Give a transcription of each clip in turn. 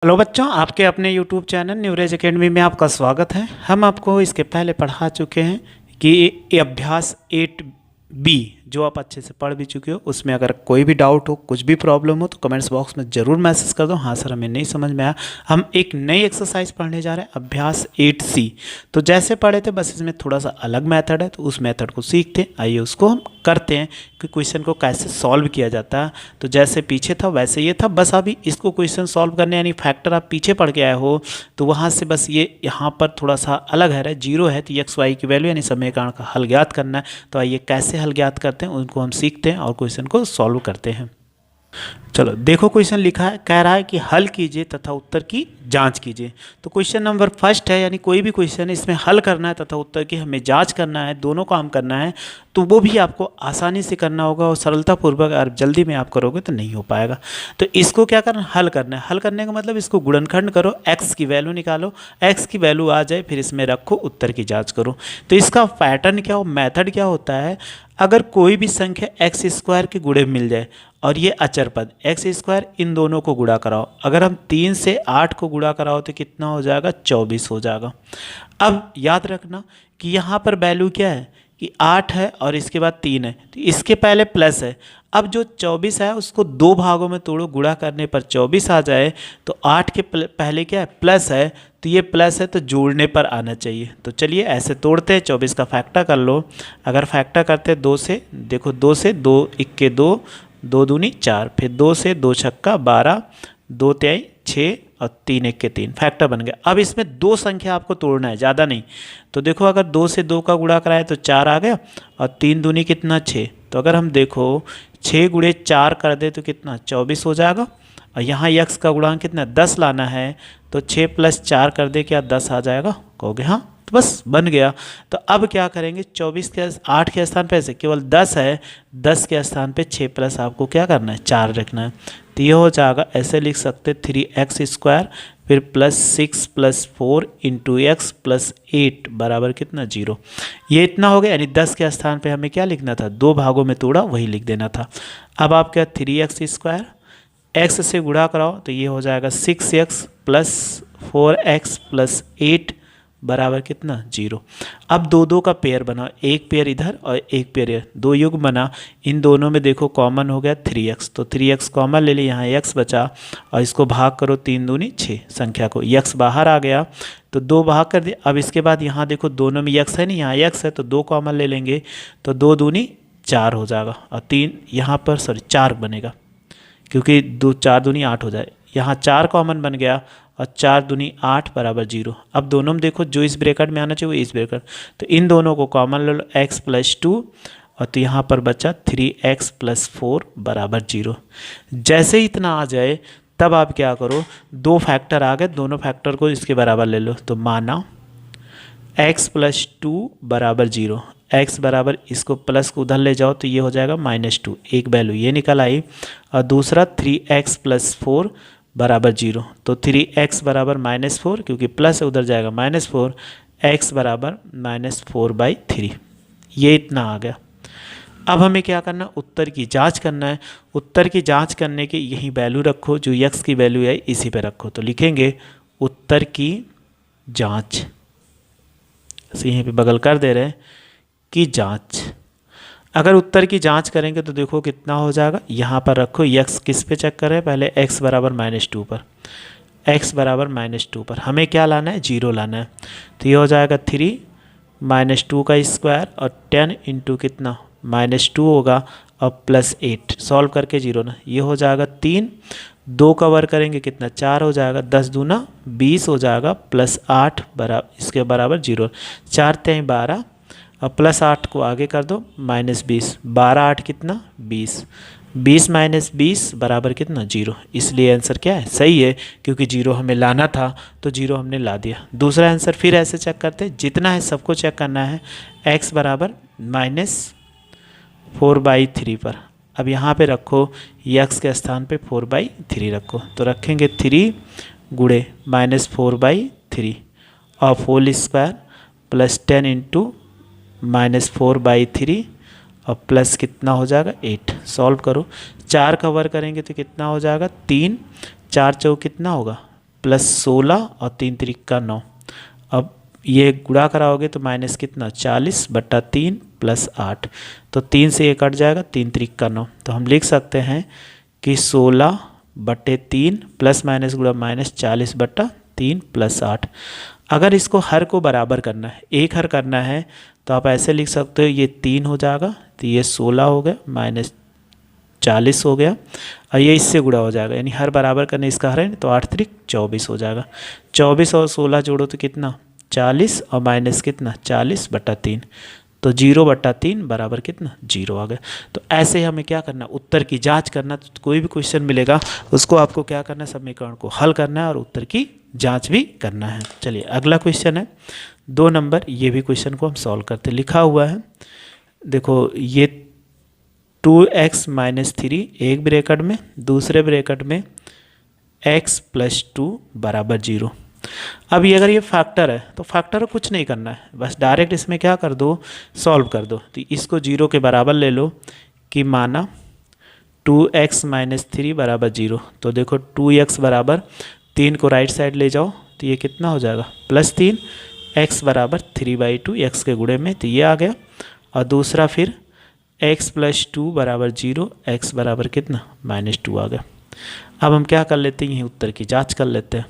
Hello बच्चों, आपके अपने YouTube चैनल न्यूरेज एकेडमी में आपका स्वागत है। हम आपको इसके पहले पढ़ा चुके हैं कि ये अभ्यास 8B जो आप अच्छे से पढ़ भी चुके हो। उसमें अगर कोई भी डाउट हो, कुछ भी प्रॉब्लम हो तो कमेंट्स बॉक्स में ज़रूर मैसेज कर दो। हाँ सर, हमें नहीं समझ में आया। हम एक नई एक्सरसाइज पढ़ने जा रहे हैं, अभ्यास 8C। तो जैसे पढ़े थे बस इसमें थोड़ा सा अलग मेथड है, तो उस मेथड को सीखते हैं। आइए उसको हम करते हैं कि क्वेश्चन को कैसे सॉल्व किया जाता है। तो जैसे पीछे था वैसे ये था, बस अभी इसको क्वेश्चन सॉल्व करने यानी फैक्टर आप पीछे पढ़ के आए हो तो वहाँ से बस ये यहाँ पर थोड़ा सा अलग है, जीरो है तो एक्स वाई की वैल्यू यानी समीकरण का हल ज्ञात करना है। तो आइए कैसे हल ज्ञात करते हैं उनको हम सीखते हैं और क्वेश्चन को सॉल्व करते हैं। चलो देखो, क्वेश्चन लिखा है, कह रहा है कि हल कीजिए तथा उत्तर की जांच कीजिए। तो क्वेश्चन नंबर फर्स्ट है, यानी कोई भी क्वेश्चन है इसमें हल करना है तथा उत्तर की हमें जांच करना है, दोनों काम करना है। तो वो भी आपको आसानी से करना होगा और सरलतापूर्वक। अगर जल्दी में आप करोगे तो नहीं हो पाएगा। तो इसको क्या करना, हल करना है। हल करने का मतलब इसको गुणनखंड करो, एक्स की वैल्यू निकालो, एक्स की वैल्यू आ जाए फिर इसमें रखो, उत्तर की जाँच करो। तो इसका पैटर्न क्या हो, मैथड क्या होता है, अगर कोई भी संख्या एक्स स्क्वायर के गुणे मिल जाए और ये अचर पद एक्स स्क्वायर, इन दोनों को गुणा कराओ। अगर हम 3 से 8 को गुणा कराओ तो कितना हो जाएगा, 24 हो जाएगा। अब याद रखना कि यहाँ पर वैल्यू क्या है कि 8 है और इसके बाद 3 है, तो इसके पहले प्लस है। अब जो 24 है उसको दो भागों में तोड़ो, गुणा करने पर 24 आ जाए। तो 8 के पहले क्या है, प्लस है, तो ये प्लस है तो जोड़ने पर आना चाहिए। तो चलिए ऐसे तोड़ते हैं, 24 का फैक्टर कर लो। अगर फैक्टर करते हैं 2 से, देखो 2 से 2 इक्के 2, 2 दूनी 4, फिर 2 से 2 छक्का 12, 2 तिहाई 6 और 3 एक के 3, फैक्टर बन गया। अब इसमें दो संख्या आपको तोड़ना है, ज़्यादा नहीं। तो देखो अगर 2 से 2 का गुणा कराए तो 4 आ गया और 3 दूनी कितना 6। तो अगर हम देखो 6 गुणे 4 कर दे तो कितना 24 हो जाएगा। और यहाँ यक्स का गुणांक कितना 10 लाना है, तो 6 + 4 कर दे क्या 10 आ जाएगा, कहोगे हाँ, तो बस बन गया। तो अब क्या करेंगे, 24 के 8 के स्थान पे ऐसे केवल 10 है, 10 के स्थान पे 6 प्लस आपको क्या करना है 4 रखना है। तो ये हो जाएगा, ऐसे लिख सकते 3x² फिर +6 + 4 × x + 8 बराबर कितना 0। ये इतना हो गया, यानी 10 के स्थान पे हमें क्या लिखना था, दो भागों में तोड़ा वही लिख देना था। अब आप क्या 3x² x से गुणा कराओ तो ये हो जाएगा 6x + 4x + 8 बराबर कितना 0। अब दो दो का पेयर बनाओ, एक पेयर इधर और एक पेयर इधर, दो युग बना। इन दोनों में देखो कॉमन हो गया 3x, तो 3x कॉमन ले ली, यहाँ x बचा और इसको भाग करो 3 दूनी 6 संख्या को, x बाहर आ गया तो 2 भाग कर दिया। अब इसके बाद यहाँ देखो दोनों में x है नहीं, यहाँ x है तो 2 कॉमन ले लेंगे, तो 2 दूनी 4 हो जाएगा और 3 यहाँ पर 4 बनेगा, क्योंकि 4 दूनी 8 हो जाए। यहाँ 4 कॉमन बन गया और 4 दूनी 8 बराबर 0। अब दोनों में देखो जो इस ब्रैकेट में आना चाहिए वो इस ब्रैकेट, तो इन दोनों को कॉमन ले लो, x + 2 और तो यहाँ पर बचा 3x + 4 बराबर 0। जैसे ही इतना आ जाए तब आप क्या करो, दो फैक्टर आ गए, दोनों फैक्टर को इसके बराबर ले लो। तो माना x + 2 बराबर 0, x बराबर इसको प्लस को उधर ले जाओ तो ये हो जाएगा -2, एक वैल्यू ये निकल आई। और दूसरा 3x + 4 बराबर 0, तो 3x बराबर -4, क्योंकि प्लस उधर जाएगा -4, x बराबर -4/3। ये इतना आ गया। अब हमें क्या करना, उत्तर की जांच करना है। उत्तर की जांच करने के यही वैल्यू रखो, जो x की वैल्यू है इसी पे रखो। तो लिखेंगे उत्तर की जांच, यहीं पे बगल कर दे रहे हैं की जांच। अगर उत्तर की जांच करेंगे तो देखो कितना हो जाएगा, यहाँ पर रखो x किस पे चेक करें, पहले x बराबर -2 पर, x बराबर -2 पर हमें क्या लाना है, 0 लाना है। तो ये हो जाएगा 3 -2 का स्क्वायर और 10 × कितना -2 होगा और +8, सॉल्व करके 0 ना, ये हो जाएगा 3, 2 कवर करेंगे कितना 4 हो जाएगा, 10 दूना 20 हो जाएगा, +8 बराबर इसके बराबर 0, 4 × 12 और +8 को आगे कर दो -20, 12 8 कितना 20, 20 - 20 बराबर कितना 0। इसलिए आंसर क्या है, सही है, क्योंकि 0 हमें लाना था तो 0 हमने ला दिया। दूसरा आंसर फिर ऐसे चेक करते हैं, जितना है सबको चेक करना है, x बराबर -4/3 पर। अब यहाँ पे रखो x के स्थान पे 4/3 रखो, तो रखेंगे 3 गुणे -4/3 और होल स्क्वायर +10 × -4/3 और प्लस कितना हो जाएगा 8, सॉल्व करो। 4 कवर करेंगे तो कितना हो जाएगा 3, 4 चौक कितना होगा प्लस 16 और 3 त्रिक का 9। अब ये गुणा कराओगे तो माइनस कितना 40/3 प्लस 8, तो 3 से ये कट जाएगा, 3 त्रिक का 9। तो हम लिख सकते हैं कि 16/3 प्लस माइनस गुणा माइनस 40/3 प्लस 8। अगर इसको हर को बराबर करना है, एक हर करना है, तो आप ऐसे लिख सकते हो, ये 3 हो जाएगा, तो ये 16 हो गया माइनस 40 हो गया, और ये इससे गुणा हो जाएगा, यानी हर बराबर करने इसका हर है, तो 8 त्रिक 24 हो जाएगा। 24 और 16 जोड़ो तो कितना 40 और माइनस कितना 40/3, तो 0/3 बराबर कितना 0 आ गया। तो ऐसे हमें क्या करना, उत्तर की जांच करना। तो कोई भी क्वेश्चन मिलेगा उसको आपको क्या करना है, समीकरण को हल करना है और उत्तर की जांच भी करना है। चलिए अगला क्वेश्चन है 2 नंबर, ये भी क्वेश्चन को हम सॉल्व करते। लिखा हुआ है देखो, ये 2x - 3 एक ब्रैकेट में, दूसरे ब्रैकेट में x + 2 = 0। अब ये अगर ये फैक्टर है तो फैक्टर को कुछ नहीं करना है, बस डायरेक्ट इसमें क्या कर दो, सॉल्व कर दो। तो इसको 0 के बराबर ले लो कि माना 2x - 3 = 0। तो देखो 2x बराबर 3 को राइट साइड ले जाओ तो ये कितना हो जाएगा +3, x बराबर 3/2 x के गुणे में, तो ये आ गया। और दूसरा फिर x + 2 = 0, x बराबर कितना -2 आ गया। अब हम क्या कर लेते हैं, यही उत्तर की जांच कर लेते हैं।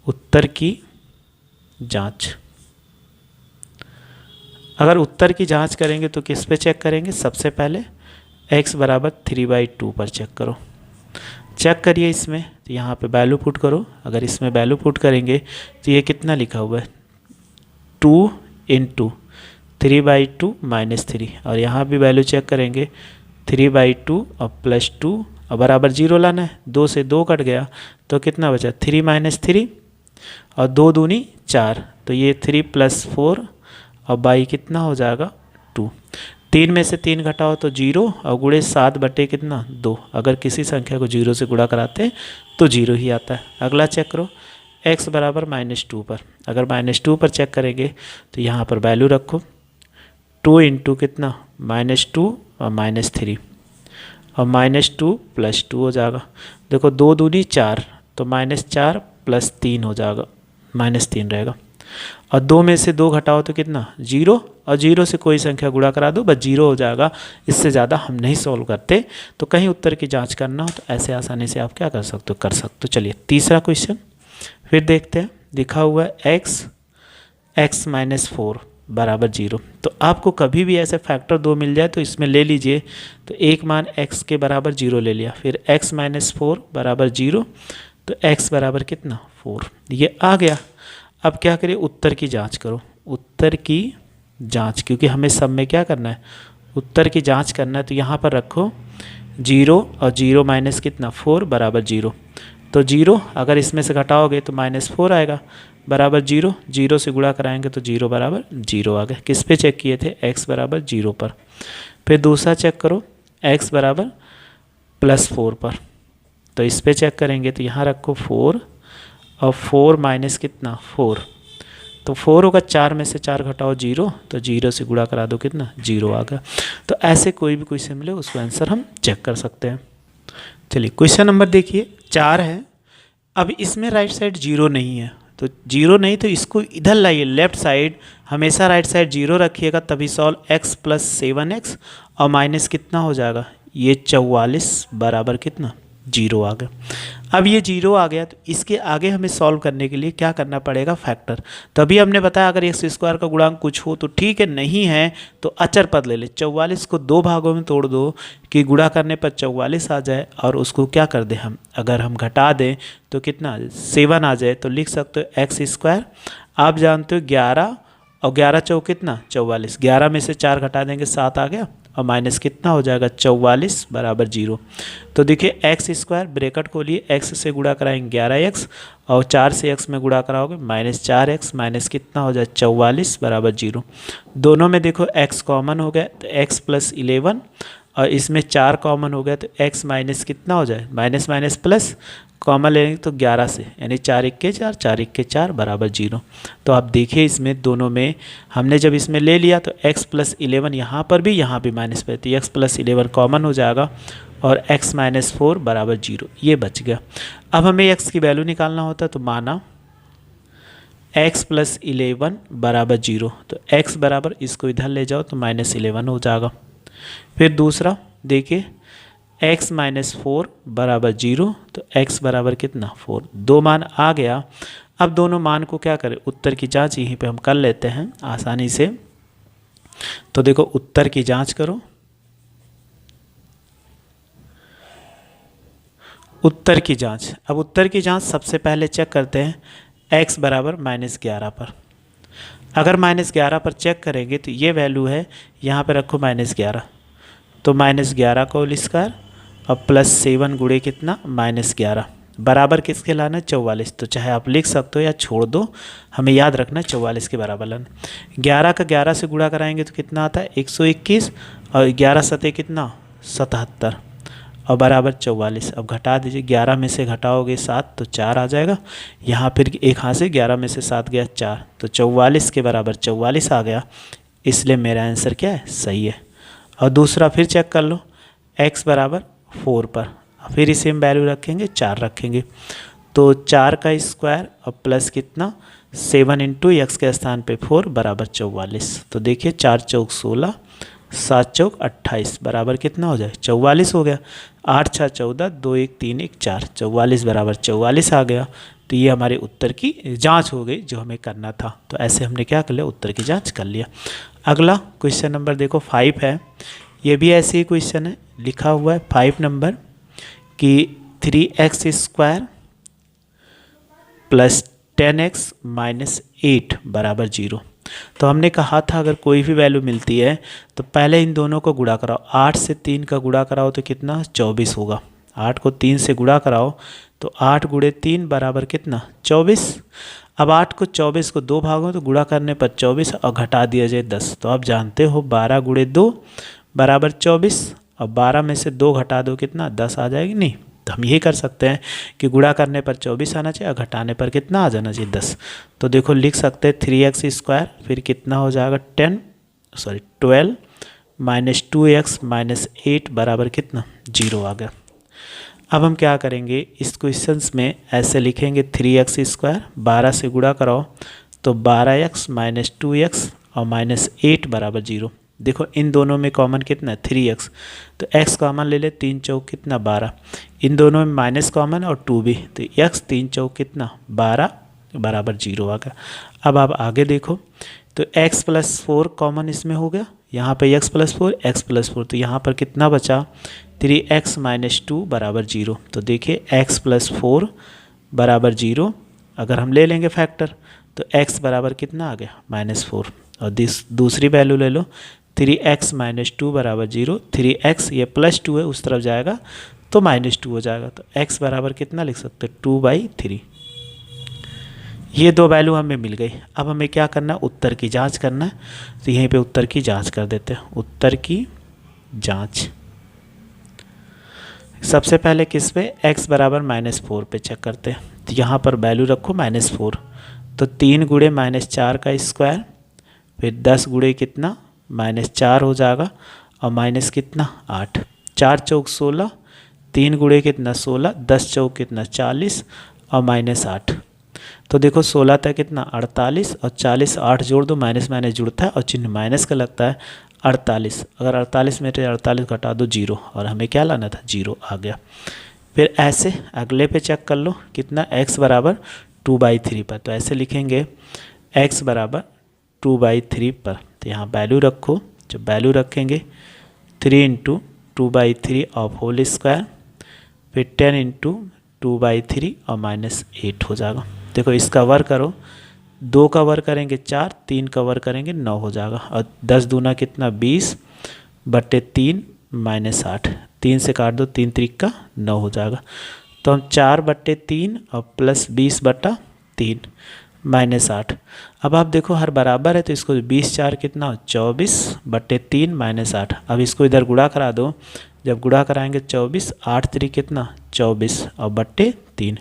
उत्तर की जांच, अगर उत्तर की जांच करेंगे तो किस पे चेक करेंगे, सबसे पहले x बराबर 3/2 पर चेक करो। चेक करिए इसमें, तो यहाँ पे वैल्यू पुट करो। अगर इसमें वैल्यू पुट करेंगे तो ये कितना लिखा हुआ है 2 × 3/2 - 3, और यहाँ भी वैल्यू चेक करेंगे 3/2 और +2 और बराबर 0 लाना है। 2 से 2 कट गया तो कितना बचा 3 - 3 और 2 दूनी 4, तो ये 3 + 4 और बाई कितना हो जाएगा 2। 3 में से 3 घटाओ तो 0 और गुणे 7 बटे कितना 2। अगर किसी संख्या को 0 से गुणा कराते हैं तो 0 ही आता है। अगला चेक करो x बराबर -2 पर, अगर -2 पर चेक करेंगे तो यहाँ पर वैल्यू रखो 2 × कितना -2 और -3 और -2 + 2 हो जाएगा। देखो 2 दूनी 4, तो -4 + 3 हो जाएगा, -3 रहेगा। और 2 में से 2 घटाओ तो कितना 0, और 0 से कोई संख्या गुणा करा दो, बस 0 हो जाएगा। इससे ज़्यादा हम नहीं सॉल्व करते। तो कहीं उत्तर की जांच करना हो तो ऐसे आसानी से आप क्या कर सकते हो, चलिए तीसरा क्वेश्चन फिर देखते हैं। लिखा हुआ है x - 4 = 0। तो आपको कभी भी ऐसे फैक्टर 2 मिल जाए तो इसमें ले लीजिए। तो एक मान x के बराबर 0 ले लिया, फिर x - 4 = 0, तो x बराबर कितना 4, ये आ गया। अब क्या करिए, उत्तर की जांच करो। उत्तर की जांच, क्योंकि हमें सब में क्या करना है, उत्तर की जांच करना है। तो यहाँ पर रखो 0 और 0 माइनस कितना 4 = 0। तो 0 अगर इसमें से घटाओगे तो -4 आएगा बराबर 0। 0 से गुणा कराएंगे तो 0 बराबर 0 आ गया। किस पे चेक किए थे, x बराबर 0 पर। फिर दूसरा चेक करो x बराबर +4 पर, तो इस पे चेक करेंगे तो यहाँ रखो 4 और 4 माइनस कितना 4, तो 4 होगा, 4 में से 4 घटाओ 0, तो 0 से गुणा करा दो कितना 0 आ गया। तो ऐसे कोई भी क्वेश्चन मिले उसको आंसर हम चेक कर सकते हैं। चलिए क्वेश्चन नंबर देखिए 4 है। अब इसमें राइट साइड 0 नहीं है, तो 0 नहीं तो इसको इधर लाइए, लेफ्ट साइड हमेशा राइट साइड 0 रखिएगा, तभी सॉल्व x + 7x और माइनस कितना हो जाएगा ये 44 बराबर कितना 0 आ गया। अब ये 0 आ गया तो इसके आगे हमें सॉल्व करने के लिए क्या करना पड़ेगा, फैक्टर। तभी हमने बताया अगर x² का गुणांक कुछ हो तो ठीक है, नहीं है तो अचर पद ले ले। 44 को 2 भागों में तोड़ दो कि गुणा करने पर 44 आ जाए, और उसको क्या कर दें हम, अगर हम घटा दें तो कितना 7 आ जाए। तो लिख सकते हो x², आप जानते हो 11 और 11 चौक कितना 44, 11 में से 4 घटा देंगे 7 आ गया, और माइनस कितना हो जाएगा 44 बराबर 0। तो देखिए x² ब्रैकेट खोलिए, x से गुणा कराएंगे 11x और 4 से x में गुणा कराओगे -4x, माइनस कितना हो जाए 44 बराबर 0। दोनों में देखो x कॉमन हो गया तो x + 11, और इसमें 4 कॉमन हो गया तो x माइनस कितना हो जाए माइनस माइनस प्लस कॉमन लेंगे तो 11 से, यानी 4 × 4, 4 × 4 बराबर 0। तो आप देखिए इसमें दोनों में हमने जब इसमें ले लिया तो x + 11 यहाँ पर भी, यहाँ भी माइनस पे, तो x + 11 कॉमन हो जाएगा और x माइनस 4 बराबर 0, ये बच गया। अब हमें x की वैल्यू निकालना होता है, तो माना x प्लस 11 बराबर 0, तो x बराबर इसको इधर ले जाओ तो माइनस 11 हो जाएगा। फिर दूसरा देखिए x माइनस 4 बराबर 0, तो x बराबर कितना 4, दो मान आ गया। अब दोनों मान को क्या करें, उत्तर की जांच यहीं पे हम कर लेते हैं आसानी से। तो देखो उत्तर की जांच करो, उत्तर की जांच। अब उत्तर की जांच सबसे पहले चेक करते हैं x बराबर -11 पर। अगर -11 पर चेक करेंगे तो ये वैल्यू है, यहाँ पे रखो -11, तो -11 का होल स्क्वायर और +7 गुणे कितना -11 बराबर किसके लाना है 44। तो चाहे आप लिख सकते हो या छोड़ दो, हमें याद रखना 44 के बराबर लाना। 11 का 11 से गुणा कराएंगे तो कितना आता है 121, और 11 सतह कितना 77 और बराबर 44। अब घटा दीजिए, 11 में से घटाओगे 7 तो 4 आ जाएगा। यहाँ फिर एक हाथ से 11 में से 7 गया 4, तो 44 के बराबर 44 आ गया। इसलिए मेरा आंसर क्या है, सही है। और दूसरा फिर चेक कर लो, x बराबर 4 पर, फिर इसे हम वैल्यू रखेंगे 4 रखेंगे, तो 4 का स्क्वायर और प्लस कितना 7 इंटू एक्स के स्थान पे 4 बराबर 44। तो देखिए 4 चौक 16, 7 चौक 28 बराबर कितना हो जाए 44 हो गया। 8 6 14, 2 1 3 1 4, 44 बराबर 44 आ गया। तो ये हमारे उत्तर की जांच हो गई जो हमें करना था। तो ऐसे हमने क्या कर लिया, उत्तर की जांच कर लिया। अगला क्वेश्चन नंबर देखो 5 है, ये भी ऐसे ही क्वेश्चन है, लिखा हुआ है 5 नंबर कि 3x square plus 10x minus 8 बराबर 0। तो हमने कहा था अगर कोई भी वैल्यू मिलती है तो पहले इन दोनों को गुणा कराओ। 8 से 3 का गुणा कराओ तो कितना 24 होगा। 8 को 3 से गुणा कराओ तो 8 गुणे 3 बराबर कितना 24। अब 8 को 24 को 2 भागों तो गुणा करने पर 24 और घटा दिया जाए 10। तो आप जानते हो 12 गुणे 2 बराबर 24, और 12 में से 2 घटा दो कितना 10 आ जाएगी। नहीं, तो हम यही कर सकते हैं कि गुणा करने पर 24 आना चाहिए और घटाने पर कितना आ जाना चाहिए 10। तो देखो लिख सकते हैं 3x स्क्वायर, फिर कितना हो जाएगा 12 माइनस 2x माइनस 8 बराबर कितना 0 आ गया। अब हम क्या करेंगे, इस क्वेश्चंस में ऐसे लिखेंगे 3x स्क्वायर 12 से गुणा कराओ तो 12x माइनस 2x और माइनस 8 बराबर 0। देखो इन दोनों में कॉमन कितना है 3x, तो x कॉमन ले ले, 3 चौक कितना 12, इन दोनों में माइनस कॉमन और 2 भी, तो x 3 चौक कितना 12 बराबर 0 आ गया। अब आप आगे देखो तो x प्लस 4 कॉमन इसमें हो गया, यहाँ पे x प्लस 4 x प्लस 4, तो यहाँ पर कितना बचा 3x माइनस 2 बराबर 0। तो देखिए x प्लस 4 बराबर 0, अगर हम ले लेंगे फैक्टर तो x बराबर कितना आ गया -4, और दूसरी वैल्यू ले लो 3x माइनस 2 बराबर 0। 3x ये +2 है उस तरफ जाएगा तो -2 हो जाएगा, तो x बराबर कितना लिख सकते हैं 2/3। ये दो वैल्यू हमें मिल गई। अब हमें क्या करना है, उत्तर की जांच करना है। तो यहीं पे उत्तर की जांच कर देते हैं, उत्तर की जांच। सबसे पहले किस पे, x बराबर -4 पे चेक करते हैं। तो यहाँ पर वैल्यू रखो -4, तो 3 गुणे -4 का स्क्वायर, फिर 10 गुणे कितना -4 हो जाएगा, और माइनस कितना 8, 4 चौक 16, 3 गुणे कितना 16, 10 चौक कितना 40 और -8। तो देखो 16 तक कितना 48 और 40, 8 जोड़ दो, माइनस माइनस जुड़ता है और चिन्ह माइनस का लगता है 48। अगर 48 में से 48 घटा दो 0, और हमें क्या लाना था 0 आ गया। फिर ऐसे अगले पे चेक कर लो कितना x बराबर 2/3 पर, तो ऐसे लिखेंगे x बराबर 2/3 पर। तो यहाँ वैल्यू रखो, जो वैल्यू रखेंगे 3 इंटू 2/3 ऑफ होल स्क्वायर, फिर 10 इंटू 2/3 और -8 हो जाएगा। देखो इसका वर्ग करो, 2 का वर्ग करेंगे 4, 3 का वर्ग करेंगे 9 हो जाएगा, और 10 दूना कितना 20/3 -8, 3 से काट दो, 3 त्रिक का 9 हो जाएगा। तो हम 4/3 और प्लस 20/3 -8। अब आप देखो हर बराबर है तो इसको 20 4 कितना 24/3 -8। अब इसको इधर गुणा करा दो, जब गुणा कराएंगे 24, 8 त्रिक कितना 24 और /3।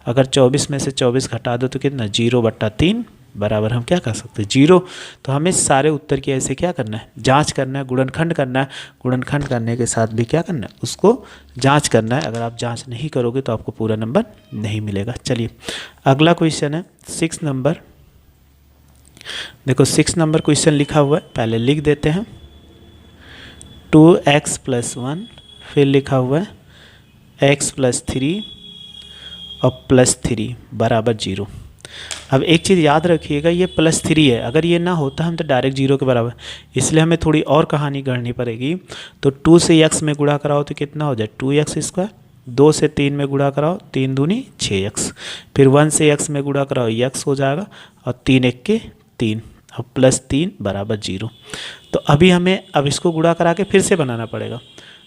अगर 24 में से 24 घटा दो तो कितना 0/3 बराबर हम क्या कर सकते हैं 0। तो हमें सारे उत्तर की ऐसे क्या करना है, जांच करना है, गुणनखंड करना है। गुणनखंड करने के साथ भी क्या करना है, उसको जांच करना है। अगर आप जांच नहीं करोगे तो आपको पूरा नंबर नहीं मिलेगा। चलिए अगला क्वेश्चन है 6 नंबर। देखो 6 नंबर क्वेश्चन लिखा हुआ है, पहले लिख देते हैं 2x + 1, फिर लिखा हुआ है x + 3 और +3 बराबर 0। अब एक चीज़ याद रखिएगा, ये +3 है, अगर ये ना होता हम तो डायरेक्ट 0 के बराबर, इसलिए हमें थोड़ी और कहानी गढ़नी पड़ेगी। तो 2 से x में गुणा कराओ तो कितना हो जाए 2x², 2 से 3 में गुणा कराओ 3 दूनी 6x, फिर 1 से x में गुणा कराओ x हो जाएगा और 3 1 के 3 और +3 बराबर 0। तो अभी हमें अब इसको गुणा करा के फिर से बनाना पड़ेगा।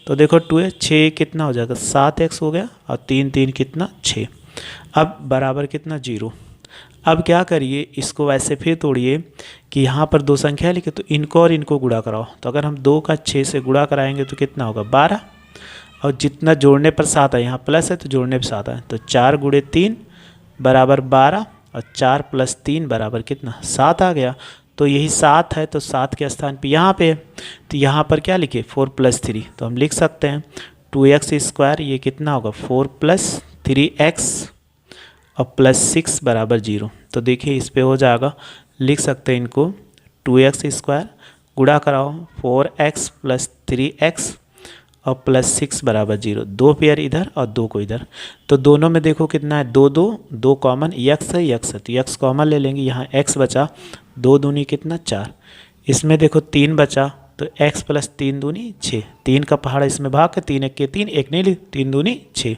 तो देखो 2 है 6 कितना हो जाएगा 7x हो गया और 3 3 कितना 6, अब बराबर कितना 0। अब क्या करिए, इसको वैसे फिर तोड़िए कि यहाँ पर दो संख्या लिखे तो इनको और इनको गुणा कराओ। तो अगर हम 2 का 6 से गुणा कराएंगे तो कितना होगा 12, और जितना जोड़ने पर 7 है, यहाँ प्लस है तो जोड़ने पर 7 है, तो 4 × 3 बराबर 12 और 4 + 3 बराबर कितना 7 आ गया। तो यही 7 है तो 7 के स्थान पे यहाँ पे है, तो यहाँ पर क्या लिखे 4 + 3, तो हम लिख सकते हैं 2x², ये कितना होगा 4 + 3x और +6 बराबर 0। तो देखिए इस पे हो जाएगा, लिख सकते हैं इनको 2x² गुणा कराओ 4x + 3x और +6 बराबर 0, 2 पेयर इधर और 2 को इधर, तो दोनों में देखो कितना है 2 2 2 कॉमन, x है x है तो x कॉमन ले लेंगे, यहाँ x बचा 2 दूनी कितना 4, इसमें देखो 3 बचा तो x + 3 दूनी 6, 3 का पहाड़ इसमें भाग के 3 1 के 3, 1 नहीं ली 3 दूनी 6।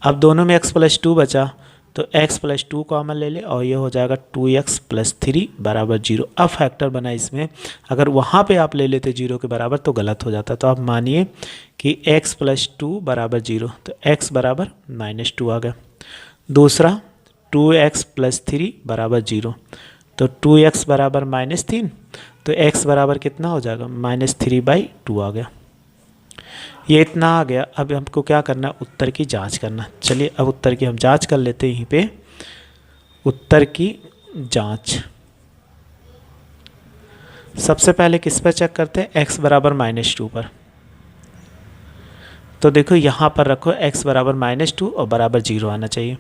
अब दोनों में x + 2 बचा तो x + 2 कॉमन ले ले और ये हो जाएगा 2x + 3 बराबर 0। अब फैक्टर बना इसमें, अगर वहाँ पे आप ले लेते 0 के बराबर तो गलत हो जाता। तो आप मानिए कि x + 2 बराबर 0, तो x बराबर -2 आ गया। दूसरा 2x + 3 बराबर 0, तो 2x बराबर -3, तो x बराबर कितना हो जाएगा -3/2 आ गया। ये इतना आ गया। अब हमको क्या करना, उत्तर की जांच करना। चलिए अब उत्तर की हम जांच कर लेते हैं। यहीं पे उत्तर की जांच सबसे पहले किस पर चेक करते हैं, x बराबर -2 पर। तो देखो यहाँ पर रखो x बराबर -2 और बराबर 0 आना चाहिए।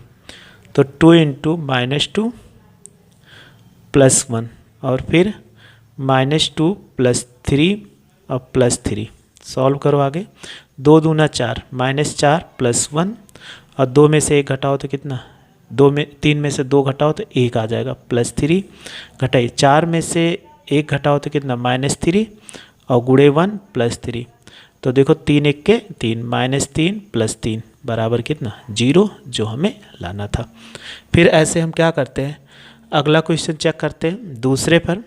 तो 2 × -2 + 1 और फिर -2 + 3 और +3, सॉल्व करो आगे। 2 दूना 4, -4 + 1 और 2 में से 1 घटाओ तो कितना, 3 में से 2 घटाओ तो 1 आ जाएगा, +3 घटाइए, 4 में से 1 घटाओ तो कितना -3 और गुणे 1 +3, तो देखो 3 1 के 3, -3 + 3 बराबर कितना 0, जो हमें लाना था। फिर ऐसे हम क्या करते हैं, अगला क्वेश्चन चेक करते हैं दूसरे पर।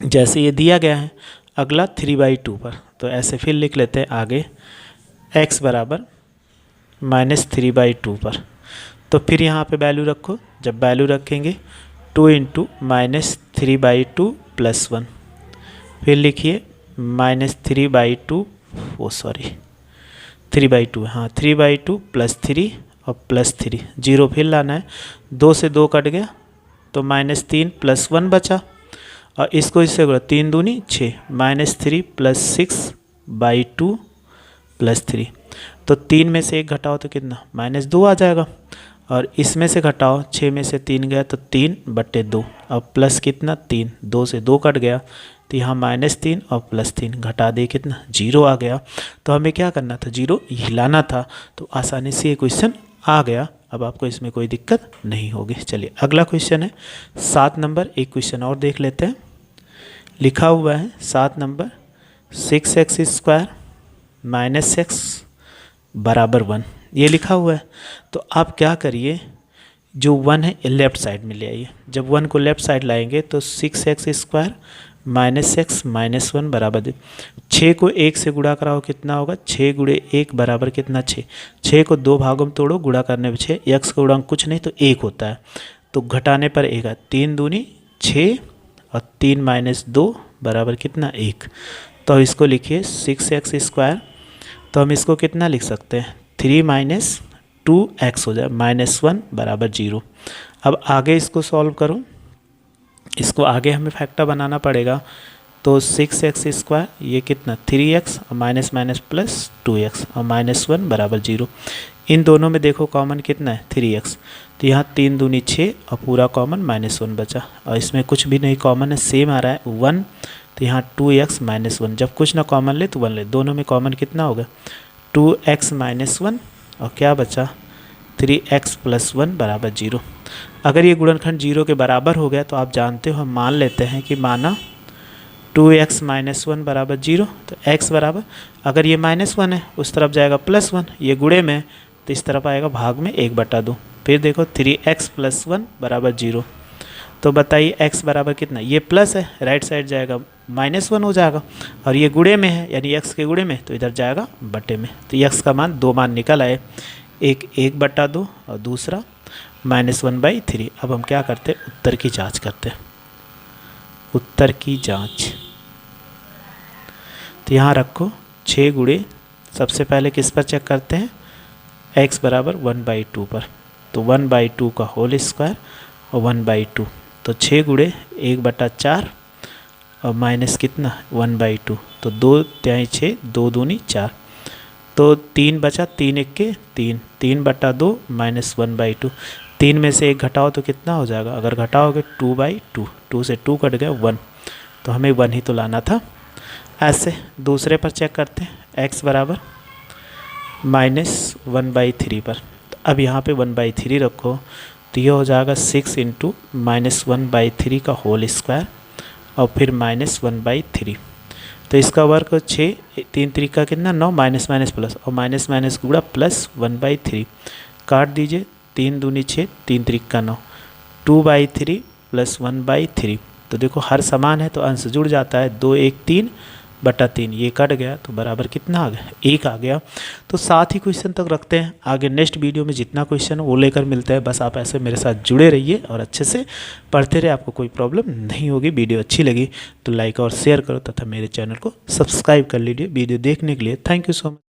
जैसे ये दिया गया है, अगला 3/2 पर, तो ऐसे फिर लिख लेते हैं आगे x बराबर -3/2 पर। तो फिर यहाँ पे वैल्यू रखो, जब वैल्यू रखेंगे 2 × -3/2 + 1, फिर लिखिए -3/2 3/2, हाँ 3/2 + 3 और +3, 0 फिर लाना है। 2 से 2 कट गया तो -3 + 1 बचा और इसको इससे 3 दूनी 6, -3 + 6/2 + 3, तो 3 में से 1 घटाओ तो कितना -2 आ जाएगा और इसमें से घटाओ 6 में से 3 गया तो 3/2 और प्लस कितना 3, 2 से 2 कट गया तो यहाँ -3 और +3 घटा दे कितना 0 आ गया। तो हमें क्या करना था 0 हिलाना था, तो आसानी से ये क्वेश्चन आ गया। अब आपको इसमें कोई दिक्कत नहीं होगी। चलिए अगला क्वेश्चन है 7 नंबर। एक क्वेश्चन और देख लेते हैं। लिखा हुआ है 7 नंबर 6x² - x बराबर 1, ये लिखा हुआ है। तो आप क्या करिए, जो 1 है लेफ्ट साइड में ले आइए। जब 1 को लेफ्ट साइड लाएंगे तो 6x² - x - 1 बराबर 6 को 1 से गुणा कराओ कितना होगा 6 × 1 बराबर कितना 6, 6 को 2 भागों में तोड़ो, गुणा करने पर 6, x का गुणांक कुछ नहीं तो 1 होता है, तो घटाने पर 1 है, 3 दूनी 6 और 3 - 2 बराबर कितना 1, तो इसको लिखिए 6x²। तो हम इसको कितना लिख सकते हैं 3 - 2x हो जाए, -1 बराबर 0। अब आगे इसको सॉल्व करो, इसको आगे हमें फैक्टर बनाना पड़ेगा। तो 6x² ये कितना 3x और माइनस माइनस प्लस 2x और -1 बराबर 0। इन दोनों में देखो कॉमन कितना है 3x, तो यहाँ 3 दूनी 6 और पूरा कॉमन -1 बचा। और इसमें कुछ भी नहीं कॉमन है, सेम आ रहा है 1, तो यहाँ 2x -1, जब कुछ ना कॉमन ले तो 1 ले। दोनों में कॉमन कितना होगा 2x -1 और क्या बचा 3x + 1 बराबर 0। अगर ये गुणनखंड 0 के बराबर हो गया तो आप जानते हो हम मान लेते हैं कि माना 2x -1 बराबर 0, तो x बराबर, अगर ये -1 है उस तरफ जाएगा +1, ये गुणे में तो इस तरफ आएगा भाग में 1/2। फिर देखो 3x + 1 बराबर 0, तो बताइए x बराबर कितना, ये प्लस है राइट साइड जाएगा -1 हो जाएगा, और ये गुणे में है यानी x के गुणे में तो इधर जाएगा बटे में। तो x का मान 2 मान निकल आए, एक 1/2 और दूसरा -1/3। अब हम क्या करते हैं उत्तर की जांच करते हैं, उत्तर की जांच। तो यहाँ रखो 6 गुणे, सबसे पहले किस पर चेक करते हैं x बराबर 1/2 पर, तो 1/2 का होल स्क्वायर और 1/2, तो 6 गुणे 1/4 और माइनस कितना 1/2, तो 2 तिहाई 6, 2 दूनी 4, तो 3 बचा, 3 1 3, 3/2 -1/2, 3 में से 1 घटाओ तो कितना हो जाएगा, अगर घटाओगे 2/2, 2 से 2 कट गया 1, तो हमें 1 ही तो लाना था। ऐसे दूसरे पर चेक करते हैं x बराबर -1/3 पर, तो अब यहाँ पे 1/3 रखो, तो ये हो जाएगा 6 × -1/3 का होल स्क्वायर और फिर -1/3, तो इसका वर्ग 6, 3 3 का कितना 9, माइनस माइनस प्लस और माइनस माइनस गुणा प्लस 1/3, काट दीजिए 3 दूनी 6, 3 3 का 9, 2/3 + 1/3, तो देखो हर समान है तो अंश जुड़ जाता है, 2 1 3/3, ये कट गया तो बराबर कितना आ गया 1 आ गया। तो 7 ही क्वेश्चन तक रखते हैं, आगे नेक्स्ट वीडियो में जितना क्वेश्चन है वो लेकर मिलते हैं। बस आप ऐसे मेरे साथ जुड़े रहिए और अच्छे से पढ़ते रहे, आपको कोई प्रॉब्लम नहीं होगी। वीडियो अच्छी लगी तो लाइक और शेयर करो तथा मेरे चैनल को सब्सक्राइब कर लीजिए। वीडियो देखने के लिए थैंक यू सो मच।